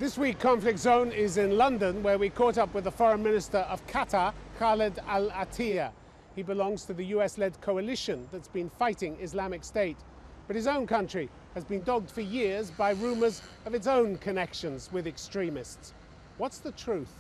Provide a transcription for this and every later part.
This week, Conflict Zone is in London, where we caught up with the Foreign Minister of Qatar, Khalid Attiyah. He belongs to the US-led coalition that's been fighting Islamic State. But his own country has been dogged for years by rumours of its own connections with extremists. What's the truth?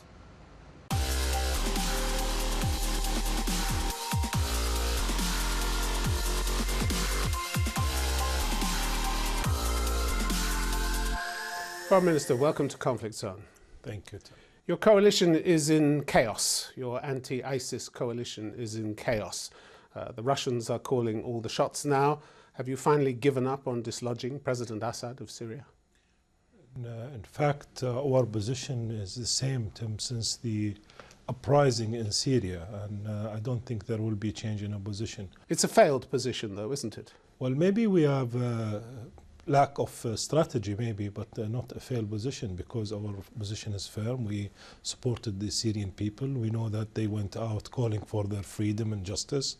Foreign Minister, welcome to Conflict Zone. Thank you, Tom. Your coalition is in chaos. Your anti-ISIS coalition is in chaos. The Russians are calling all the shots now. Have you finally given up on dislodging President Assad of Syria? In fact, our position is the same, Tim, since the uprising in Syria, and I don't think there will be a change in our position. It's a failed position, though, isn't it? Well, maybe we have lack of strategy, maybe, but not a failed position, because our position is firm. We supported the Syrian people. We know that they went out calling for their freedom and justice,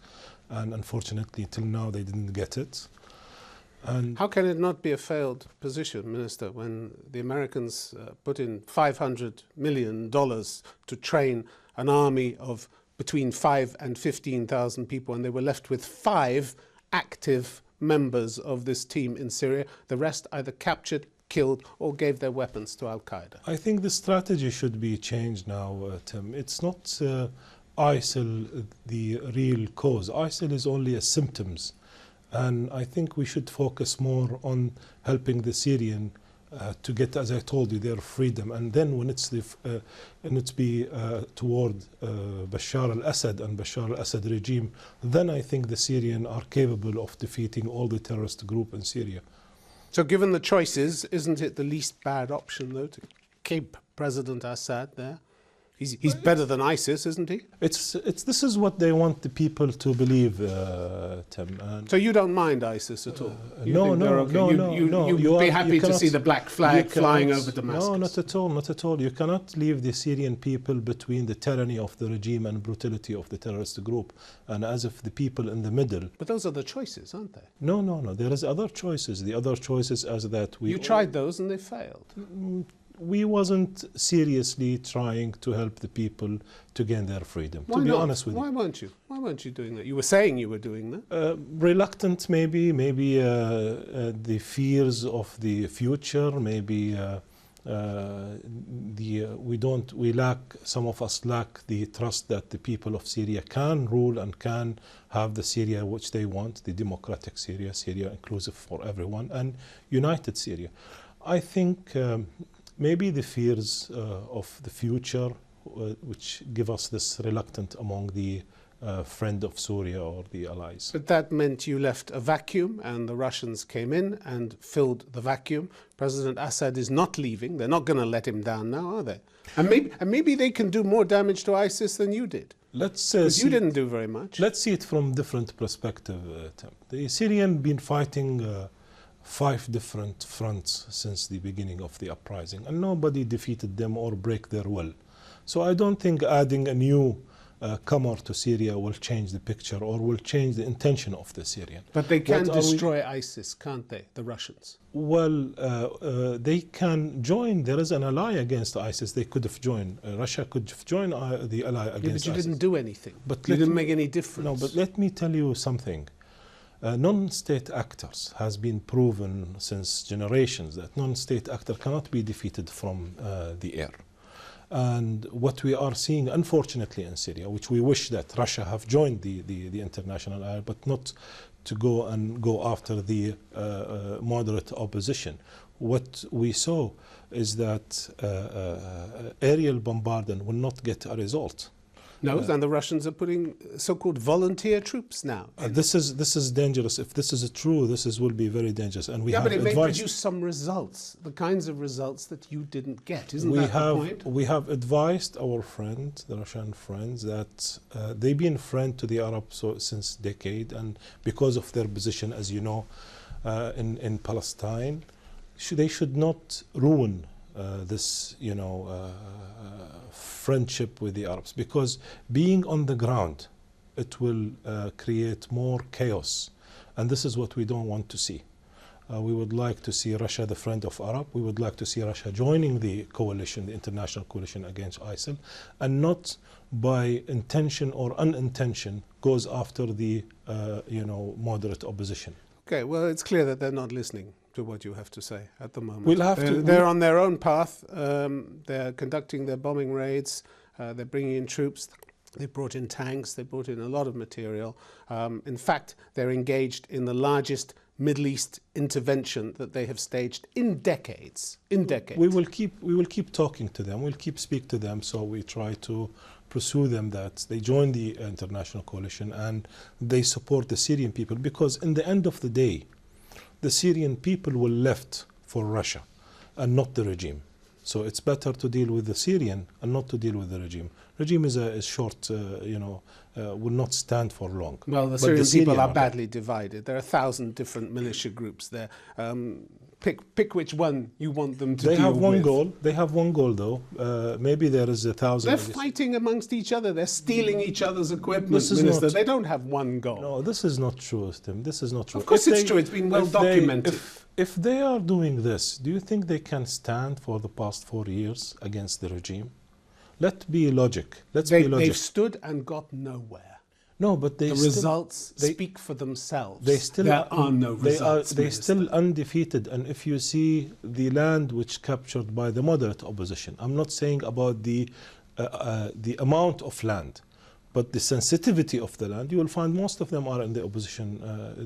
and unfortunately, till now, they didn't get it. And how can it not be a failed position, Minister, when the Americans put in $500 million to train an army of between 5,000 and 15,000 people, and they were left with 5 active members of this team in Syria? The rest either captured, killed, or gave their weapons to Al-Qaeda. I think the strategy should be changed now, Tim. It's not ISIL the real cause. ISIL is only a symptoms. And I think we should focus more on helping the Syrian to get, as I told you, their freedom. And then when it's toward Bashar al-Assad and Bashar al-Assad regime, then I think the Syrian are capable of defeating all the terrorist group in Syria. So given the choices, isn't it the least bad option, though, to keep President Assad there? He's better than ISIS, isn't he? This is what they want the people to believe, Tim. So you don't mind ISIS at all? No. You'd be happy to see the black flag flying over Damascus? No, not at all, not at all. You cannot leave the Syrian people between the tyranny of the regime and brutality of the terrorist group, and as if the people in the middle. But those are the choices, aren't they? No. There is other choices. The other choices are that we... You tried those and they failed. We wasn't seriously trying to help the people to gain their freedom, to be honest with you. Why weren't you? Why weren't you doing that? You were saying you were doing that. Reluctant, maybe the fears of the future, maybe some of us lack the trust that the people of Syria can rule and can have the Syria which they want, the democratic Syria, Syria inclusive for everyone, and united Syria. I think maybe the fears of the future, which give us this reluctance among the friend of Syria or the allies. But that meant you left a vacuum, and the Russians came in and filled the vacuum. President Assad is not leaving. They're not going to let him down now, are they? And maybe they can do more damage to ISIS than you did. Because you didn't do very much. Let's see it from different perspective, Tim. The Syrian been fighting 5 different fronts since the beginning of the uprising, and nobody defeated them or break their will. So I don't think adding a new comer to Syria will change the picture or will change the intention of the Syrian. But they can destroy ISIS, can't they, the Russians? Well, they can join. There is an ally against ISIS. They could have joined. Russia could have joined the ally against ISIS. But you didn't do anything. But you didn't make any difference. No, but let me tell you something. Non-state actors has been proven since generations that non-state actor cannot be defeated from the air. And what we are seeing, unfortunately, in Syria, which we wish that Russia have joined the international area, but not to go after the moderate opposition. What we saw is that aerial bombardment will not get a result. No, and the Russians are putting so-called volunteer troops now. This is dangerous. If this is true, will be very dangerous. And we have but it may produce some results, the kinds of results that you didn't get. Isn't that the point? We have advised our friends, the Russian friends, that they've been friends to the Arabs since decade, and because of their position, as you know, in Palestine, they should not ruin this, friendship with the Arabs, because being on the ground, it will create more chaos, and this is what we don't want to see. We would like to see Russia the friend of Arab. We would like to see Russia joining the coalition, the international coalition against ISIL, and not by intention or unintention goes after the moderate opposition. Okay, well, it's clear that they're not listening to what you have to say at the moment. We'll have they're on their own path. They're conducting their bombing raids. They're bringing in troops. They brought in tanks. They brought in a lot of material. In fact, they're engaged in the largest Middle East intervention that they have staged in decades. We will keep talking to them. We'll keep speak to them. So we try to pursue them that they join the international coalition and they support the Syrian people, because in the end of the day, the Syrian people will left for Russia and not the regime. So it's better to deal with the Syrian and not to deal with the regime. Regime is short, will not stand for long. Well, the Syrian people are badly divided. There are 1,000 different militia groups there. Pick which one you want them to deal with. They have one goal. They have one goal, though. Maybe there is 1,000. They're fighting amongst each other. They're stealing each other's equipment, Minister. They don't have one goal. No, this is not true, Tim. This is not true. Of course it's true. It's been well documented. If they are doing this, do you think they can stand for the past 4 years against the regime? Let's be logic. They've stood and got nowhere. No, but the results speak for themselves. There are no results. They're still undefeated. And if you see the land which captured by the moderate opposition, I'm not saying about the amount of land, but the sensitivity of the land, you will find most of them are in the opposition,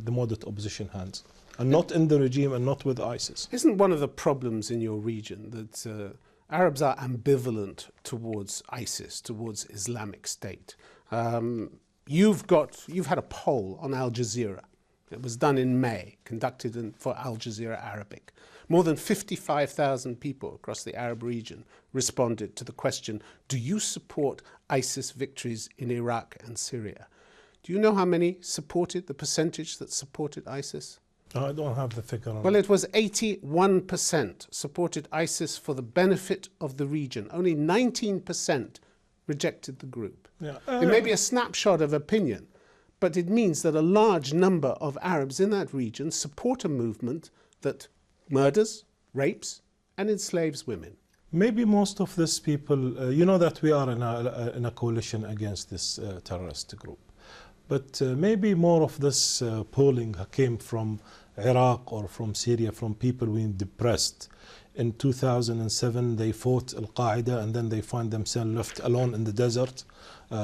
the moderate opposition hands, and not in the regime and not with ISIS. Isn't one of the problems in your region that Arabs are ambivalent towards ISIS, towards Islamic State? You've had a poll on Al Jazeera. It was done in May, conducted for Al Jazeera Arabic. More than 55,000 people across the Arab region responded to the question, do you support ISIS victories in Iraq and Syria? Do you know how many supported, the percentage that supported ISIS? I don't have the figure on Well, it was 81% supported ISIS for the benefit of the region. Only 19% rejected the group. Yeah. It may be a snapshot of opinion, but it means that a large number of Arabs in that region support a movement that murders, rapes, and enslaves women. Maybe most of these people, you know that we are in a coalition against this terrorist group. But maybe more of this polling came from Iraq or from Syria, from people being depressed. In 2007, they fought Al-Qaeda and then they find themselves left alone in the desert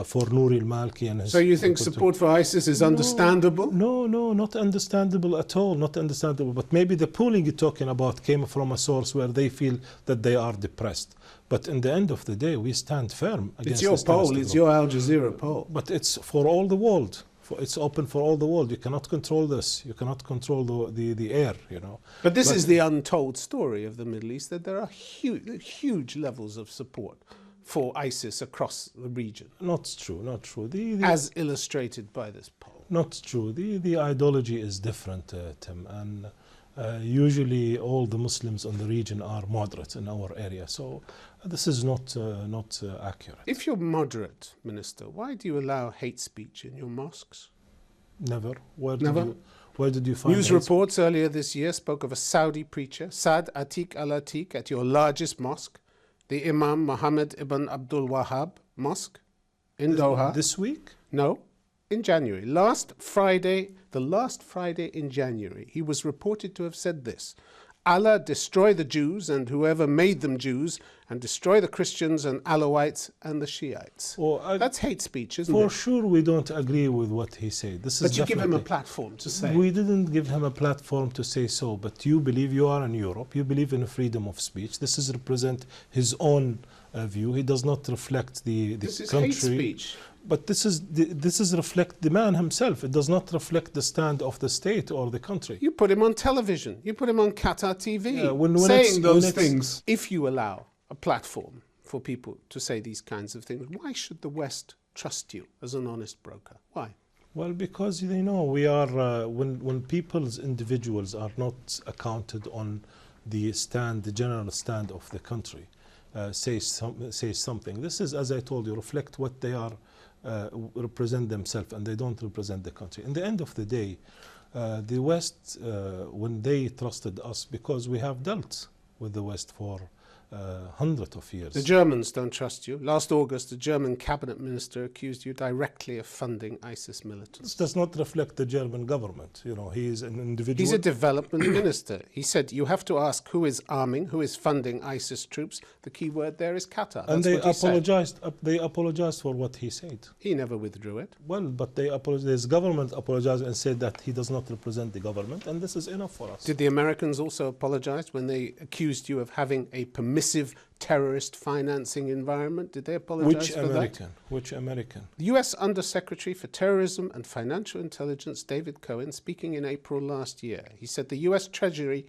for Nouri al-Maliki and his... So you think support for ISIS is understandable? No, not understandable at all, not understandable. But maybe the polling you're talking about came from a source where they feel that they are depressed. But in the end of the day, we stand firm against this. It's your poll, it's your Al Jazeera poll. But it's for all the world. It's open for all the world. You cannot control this. You cannot control the air, you know. But this is the untold story of the Middle East, that there are huge levels of support for ISIS across the region. Not true, not true. As illustrated by this poll. Not true. The ideology is different, Tim. And usually all the Muslims in the region are moderate in our area. So this is not accurate. If you're moderate, Minister, why do you allow hate speech in your mosques? Never. Where did you find News reports earlier this year spoke of a Saudi preacher, Saad Atiq al-Atiq, at your largest mosque, the Imam Mohammed ibn Abdul Wahhab Mosque in Doha. This week? No, in January. The last Friday in January, he was reported to have said this: Allah destroy the Jews and whoever made them Jews, and destroy the Christians and Alawites and the Shiites. That's hate speech, isn't it? For sure we don't agree with what he said. But you give him a platform to say. We didn't give him a platform to say so, but you believe, you are in Europe, you believe in freedom of speech. This is represent his own view. He does not reflect the this country. This is hate speech. But this is reflect the man himself. It does not reflect the stand of the state or the country. You put him on television. You put him on Qatar TV saying those things. If you allow a platform for people to say these kinds of things, why should the West trust you as an honest broker? Why? Well, because they know we are when individuals are not accounted on the general stand of the country, say something. This is, as I told you, reflect what they are. Represent themselves, and they don't represent the country. In the end of the day, The West, when they trusted us, because we have dealt with the West for hundreds of years. The Germans don't trust you. Last August, a German cabinet minister accused you directly of funding ISIS militants. This does not reflect the German government. You know, he is an individual. He's a development minister. He said you have to ask who is arming, who is funding ISIS troops. The key word there is Qatar. And That's they what he apologized. They apologized for what he said. He never withdrew it. Well, but they apologized. His government apologized and said that he does not represent the government, and this is enough for us. Did the Americans also apologize when they accused you of having a permissive terrorist financing environment? Did they apologize for that? Which American? The US Undersecretary for Terrorism and Financial Intelligence, David Cohen, speaking in April last year, he said the US Treasury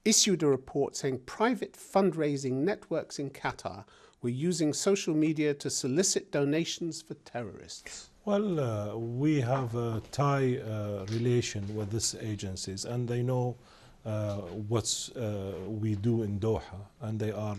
issued a report saying private fundraising networks in Qatar were using social media to solicit donations for terrorists. Well, we have a tie relation with these agencies, and they know what we do in Doha, and they are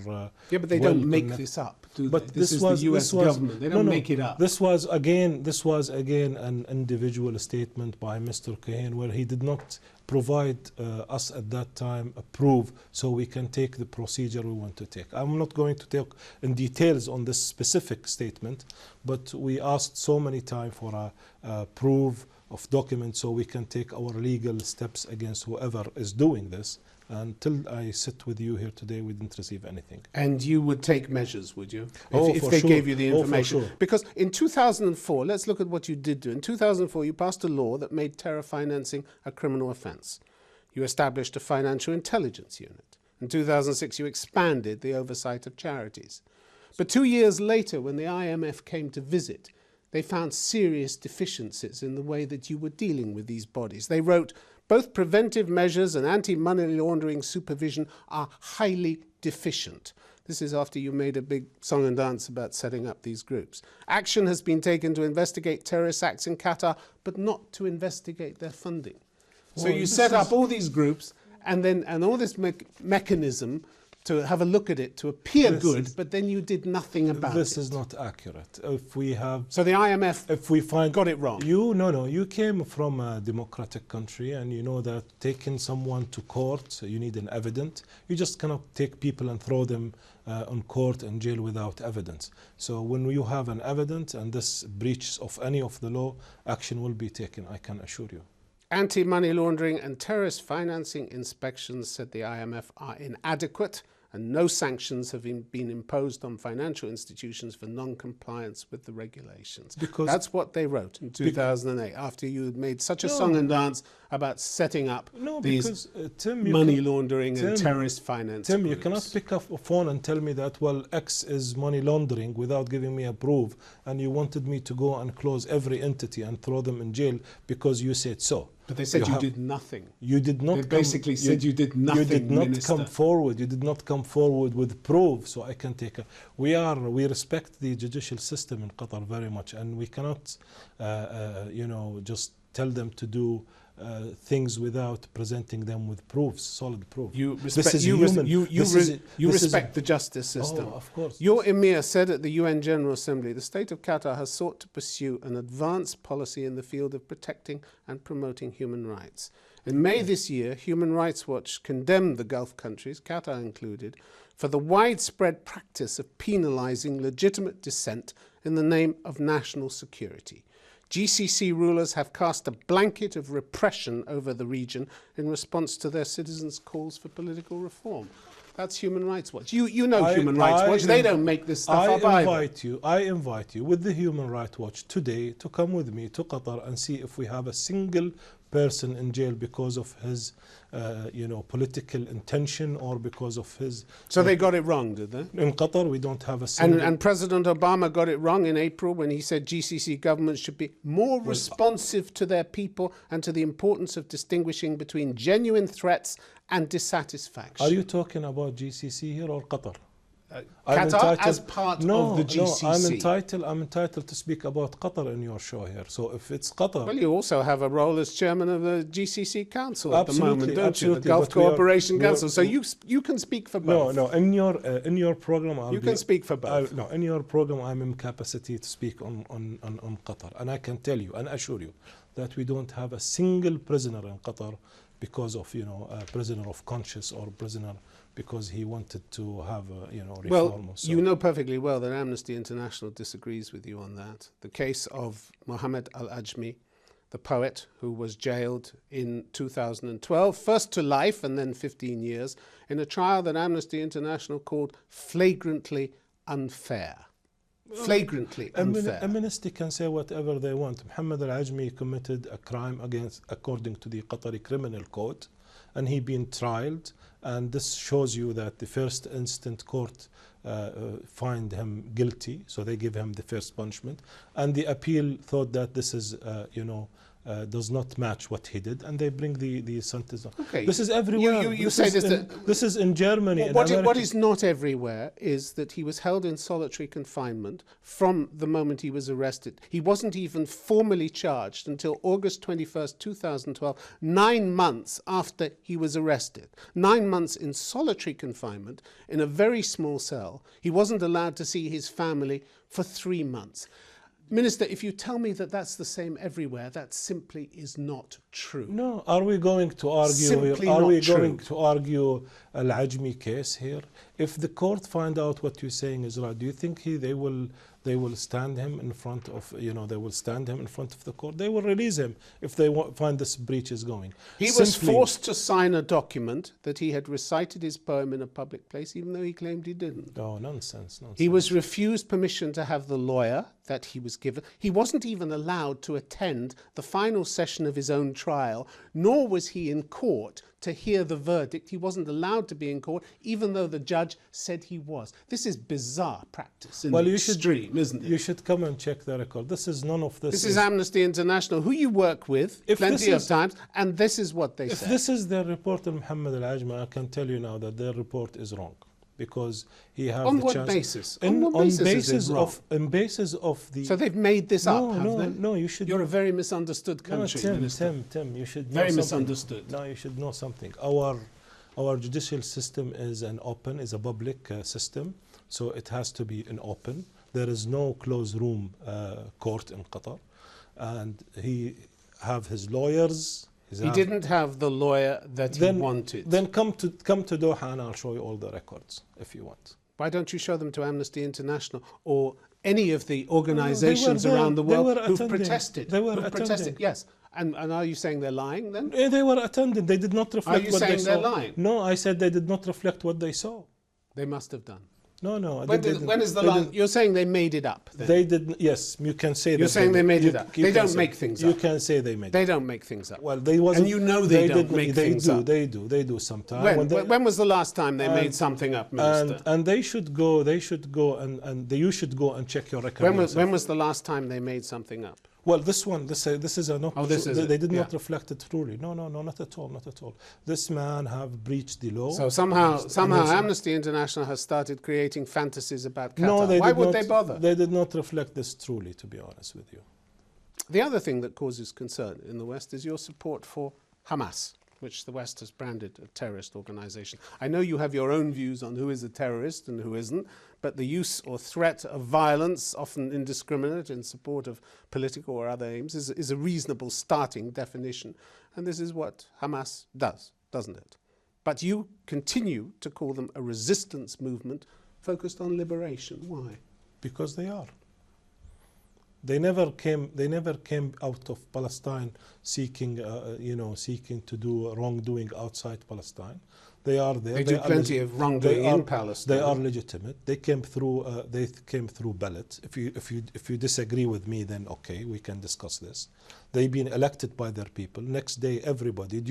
yeah, but they don't make this up, do but they? This is the US government. They don't make it up. This was again an individual statement by Mr. Cohen, where he did not provide us at that time a proof so we can take the procedure we want to take. I'm not going to talk in details on this specific statement, but we asked so many times for a proof of documents so we can take our legal steps against whoever is doing this. Until I sit with you here today, we didn't receive anything. And you would take measures, would you? If they gave you the information? For sure. Because in 2004, let's look at what you did do. In 2004, you passed a law that made terror financing a criminal offence. You established a financial intelligence unit. In 2006, you expanded the oversight of charities. But 2 years later, when the IMF came to visit, they found serious deficiencies in the way that you were dealing with these bodies. They wrote, both preventive measures and anti-money laundering supervision are highly deficient. This is after you made a big song and dance about setting up these groups. Action has been taken to investigate terrorist acts in Qatar, but not to investigate their funding. So you set up all these groups and all this mechanism to have a look at it, to appear good, but then you did nothing about it. This is not accurate. If we have... So the IMF got it wrong? You came from a democratic country, and you know that taking someone to court, you need an evidence. You just cannot take people and throw them on court and jail without evidence. So when you have an evidence and this breach of any of the law, action will be taken, I can assure you. Anti-money laundering and terrorist financing inspections, said the IMF, are inadequate, and no sanctions have been imposed on financial institutions for non-compliance with the regulations. Because that's what they wrote in 2008, after you had made such a song and dance about setting up these money laundering and terrorist finance Tim, groups. You cannot pick up a phone and tell me that, well, X is money laundering without giving me a proof, and you wanted me to go and close every entity and throw them in jail because you said so. But they said you did nothing. You did not. They basically said you did nothing. You did not Minister. come forward. You did not come forward with proof. So I can take a. We respect the judicial system in Qatar very much, and we cannot, just tell them to do things without presenting them with proofs, solid proof. You respect the justice system. Oh, of course. Your emir said at the UN General Assembly, the state of Qatar has sought to pursue an advanced policy in the field of protecting and promoting human rights. In May this year, Human Rights Watch condemned the Gulf countries, Qatar included, for the widespread practice of penalizing legitimate dissent in the name of national security. GCC rulers have cast a blanket of repression over the region in response to their citizens' calls for political reform. That's Human Rights Watch. You know Human Rights Watch. They don't make this stuff up either. I invite you with the Human Rights Watch today to come with me to Qatar and see if we have a single person in jail because of his political intention or because of his... So they got it wrong, did they? In Qatar, we don't have a single... And President Obama got it wrong in April when he said GCC governments should be more responsive to their people and to the importance of distinguishing between genuine threats and dissatisfaction. Are you talking about GCC here or Qatar? Qatar as part of the GCC. No, I'm entitled to speak about Qatar in your show here. So if it's Qatar... Well, you also have a role as chairman of the GCC Council at the moment, don't you? The Absolutely, Gulf Cooperation Council. So you can speak for both. No, in your program... You can speak for both. No, in your program, I'm in capacity to speak on Qatar. And I can tell you and assure you that we don't have a single prisoner in Qatar because of, a prisoner of conscience or prisoner because he wanted to have, reform. Well, you know perfectly well that Amnesty International disagrees with you on that. The case of Mohammed Al-Ajmi, the poet who was jailed in 2012, first to life and then 15 years, in a trial that Amnesty International called flagrantly unfair. Flagrantly unfair. Amnesty can say whatever they want. Mohammed Al-Ajmi committed a crime according to the Qatari Criminal Code, and he been trialed. And this shows you that the first instant court find him guilty, so they give him the first punishment. And the appeal thought that this is, does not match what he did, and they bring the sentence. Okay. This is everywhere. You say this is in Germany. What is not everywhere is that he was held in solitary confinement from the moment he was arrested. He wasn't even formally charged until August 21st, 2012, 9 months after he was arrested. 9 months in solitary confinement in a very small cell. He wasn't allowed to see his family for 3 months. Minister, if you tell me that that's the same everywhere, that simply is not true. No, are we going to argue? Simply are not we true. going to argue Al-Ajmi case here? If the court find out what you're saying is right, do you think they will stand him in front of they will stand him in front of the court? They will release him if they find this breach is going. He was forced to sign a document that he had recited his poem in a public place, even though he claimed he didn't. Oh, nonsense. He was refused permission to have the lawyer that he was given. He wasn't even allowed to attend the final session of his own trial, nor was he in court to hear the verdict. He wasn't allowed to be in court, even though the judge said he was. This is bizarre practice in the extreme, isn't it? You should come and check the record. This is none of this. This is Amnesty International, who you work with plenty of times, and this is what they say. If this is their report on Mohammed Al-Ajmi, I can tell you now that their report is wrong. Because he has on the what chance. Basis? On what basis on basis of the. So they've made this up. No. You should. You're a very misunderstood country. Tim, you should. Very know misunderstood. No, you should know something. Our judicial system is a public system, so it has to be an open. There is no closed room court in Qatar, and he have his lawyers. He didn't have the lawyer that he wanted. Then come to Doha and I'll show you all the records if you want. Why don't you show them to Amnesty International or any of the organizations around the world who've protested? They were attending. Yes. And are you saying they're lying then? They were attending. They did not reflect what they saw. Are you saying they're lying? No, I said they did not reflect what they saw. They must have done. No. When is the lie? You're saying they made it up. Then. They didn't. Yes, you can say. You're saying they made it up. They don't make things up. You can say they made. They don't make things up. Well, they wasn't. And you know they don't make things up. They do sometimes. When was the last time they made something up, Minister? And they should go. You should go and check your records. When was the last time they made something up? Well, this is a not. They did not reflect it truly. No, not at all. This man have breached the law. So somehow Amnesty International has started creating fantasies about Qatar. No, Why would they bother? They did not reflect this truly, to be honest with you. The other thing that causes concern in the West is your support for Hamas, which the West has branded a terrorist organization. I know you have your own views on who is a terrorist and who isn't, but the use or threat of violence, often indiscriminate in support of political or other aims, is a reasonable starting definition. And this is what Hamas does, doesn't it? But you continue to call them a resistance movement focused on liberation. Why? Because they are. They never came out of Palestine seeking to do wrongdoing outside Palestine. They are there. They do plenty of wrongdoing in Palestine. They are legitimate. They came through. Ballot. If you disagree with me, then okay, we can discuss this. They've been elected by their people. Next day, everybody. In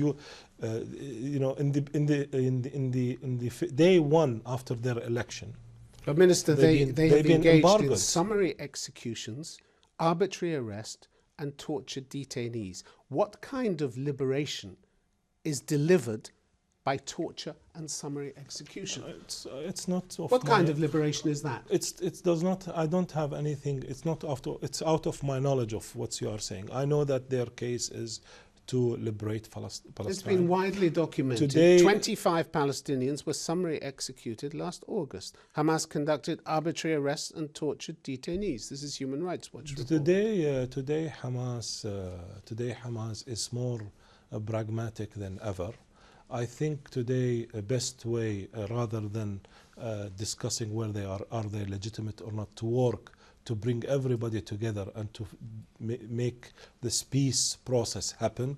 the day one after their election. But Minister, they have engaged in summary executions, arbitrary arrest, and tortured detainees. What kind of liberation is delivered by torture and summary execution. It's not of what kind of liberation is that? It does not. I don't have anything. It's not after. It's out of my knowledge of what you are saying. I know that their case is to liberate Palestine. It's been widely documented. Today, 25 Palestinians were summarily executed last August. Hamas conducted arbitrary arrests and tortured detainees. This is Human Rights Watch report. Today Hamas is more pragmatic than ever. I think today a best way, rather than discussing where they are they legitimate or not, to work to bring everybody together and to make this peace process happen,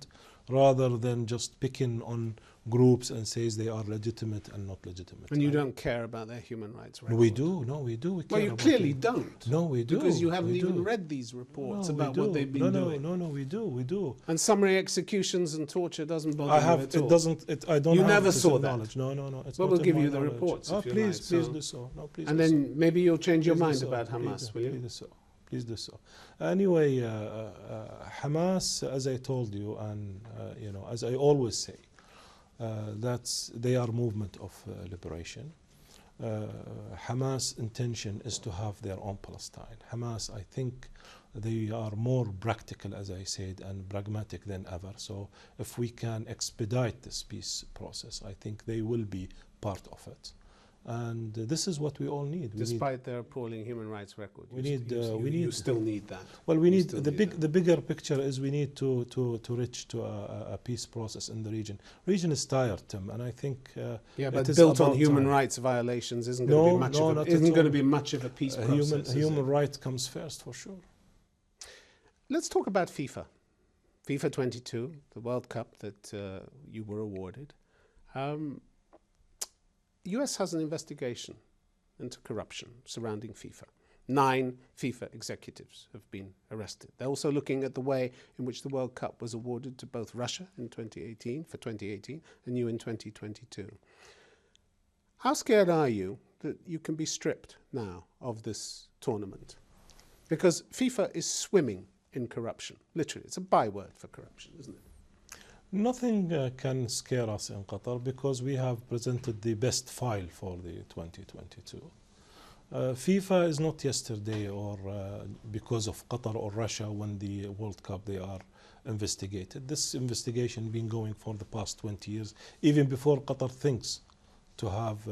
rather than just picking on groups and says they are legitimate and not legitimate. And you don't care about their human rights record? We do. No, we do. Well, you clearly don't. No, we do. Because you haven't even read these reports about what they've been doing. No, we do. And summary executions and torture doesn't bother you at all? It doesn't. I don't. You have never saw knowledge. that? No. It's well, not we'll give you the knowledge. reports. Oh, if you please like. do so. No, please. And do then so. maybe you'll change your Please mind do so. about Hamas, will you? Please do so. Please do so. Anyway, Hamas, as I told you, and as I always say, they are movement of liberation. Hamas' intention is to have their own Palestine. Hamas, I think, they are more practical, as I said, and pragmatic than ever. So if we can expedite this peace process, I think they will be part of it. And this is what we all need. Despite their appalling human rights record, you still need that. Well, we need the bigger picture is we need to reach to a peace process in the region. Region is tired, Tim, and I think but built on human rights violations isn't going to be much of a peace process. Human rights comes first, for sure. Let's talk about FIFA. FIFA 22, the World Cup that you were awarded. US has an investigation into corruption surrounding FIFA. 9 FIFA executives have been arrested. They're also looking at the way in which the World Cup was awarded to both Russia in 2018 and you in 2022. How scared are you that you can be stripped now of this tournament? Because FIFA is swimming in corruption. Literally, it's a byword for corruption, isn't it? Nothing can scare us in Qatar because we have presented the best file for the 2022. FIFA is not yesterday or because of Qatar or Russia when the World Cup they are investigated. This investigation been going for the past 20 years, even before Qatar thinks to have,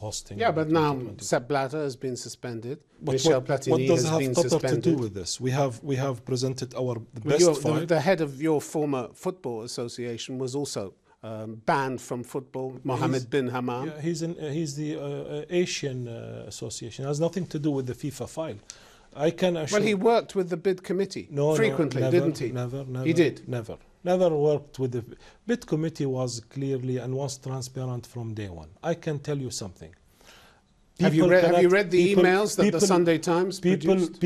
hosting. Yeah, but now Sepp Blatter has been suspended. Michel Platini has been suspended. What does have Qatar to do with this? We have presented our best file. The head of your former football association was also banned from football, Mohammed bin Hammam. Yeah, he's the Asian association. It has nothing to do with the FIFA file. I can assure. Well, he worked with the bid committee frequently, didn't he? Never. He did. Never worked with the bid committee. Was clearly and was transparent from day one. I can tell you something. Have you read the emails that the Sunday Times produced?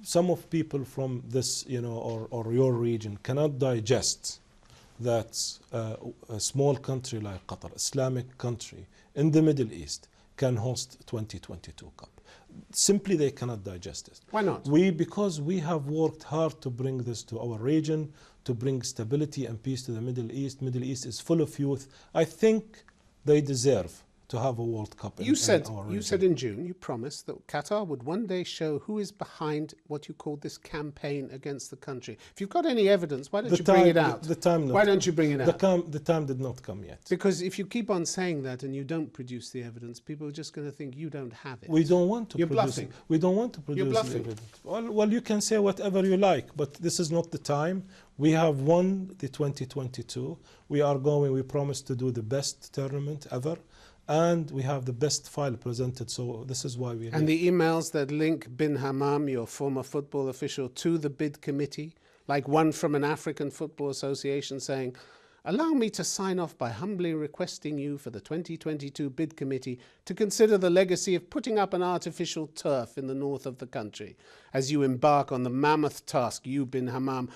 Some people from this, or your region cannot digest that a small country like Qatar, Islamic country in the Middle East, can host 2022 Cup. Simply they cannot digest it. Why not? Because we have worked hard to bring this to our region, to bring stability and peace to the Middle East. Middle East is full of youth. I think they deserve to have a World Cup in our region. You said in June, you promised that Qatar would one day show who is behind what you call this campaign against the country. If you've got any evidence, why don't you bring it out? Why don't you bring it out? The time did not come yet. Because if you keep on saying that and you don't produce the evidence, people are just going to think you don't have it. We don't want to. You're bluffing. We don't want to produce. You're bluffing. The evidence. Well, you can say whatever you like, but this is not the time. We have won the 2022. We promised to do the best tournament ever. And we have the best file presented, so this is why we... And the emails that link bin Hammam, your former football official, to the bid committee, like one from an African football association saying, allow me to sign off by humbly requesting you for the 2022 bid committee to consider the legacy of putting up an artificial turf in the north of the country as you embark on the mammoth task, you bin Hammam,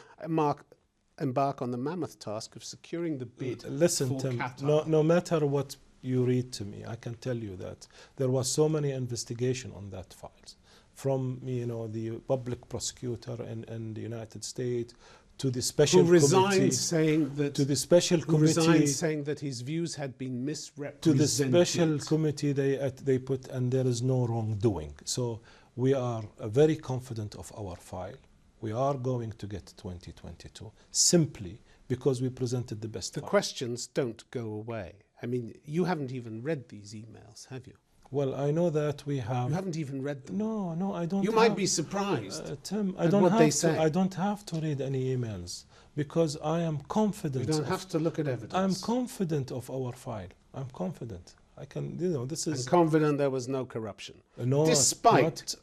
embark on the mammoth task of securing the bid. Listen, Tim, Qatar. No matter what you read to me, I can tell you that there was so many investigation on that files, from the public prosecutor in the United States to the special who resigned committee, saying that to the special who committee, resigned saying that his views had been misrepresented. to the special committee they put, and there is no wrongdoing. So we are very confident of our file. We are going to get 2022 simply because we presented the best The file. questions don't go away. I mean, you haven't even read these emails, have you? Well, I know that we have. You haven't even read them. No, I don't. You might be surprised. Tim, at what they say. I don't have to read any emails because I am confident. You don't have to look at evidence. I'm confident of our file. I'm confident. I can, this is. I'm confident there was no corruption. No, despite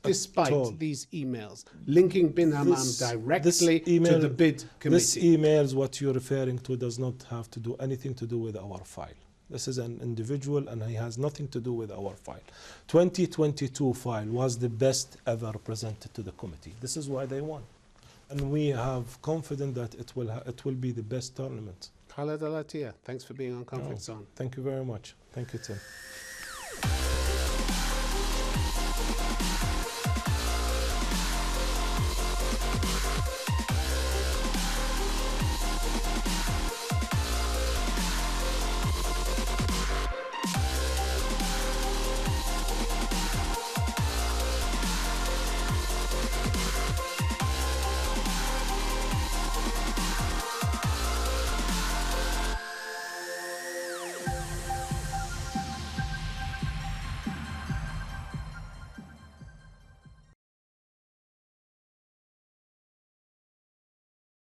these emails linking bin Hammam directly to the bid committee. This emails, what you're referring to, does not have to do anything to do with our file. This is an individual and he has nothing to do with our file. 2022 file was the best ever presented to the committee. This is why they won. And we have confidence that it will be the best tournament. Khalid Al-Attiyah, thanks for being on Conflict Zone. Thank you very much. Thank you, Tim.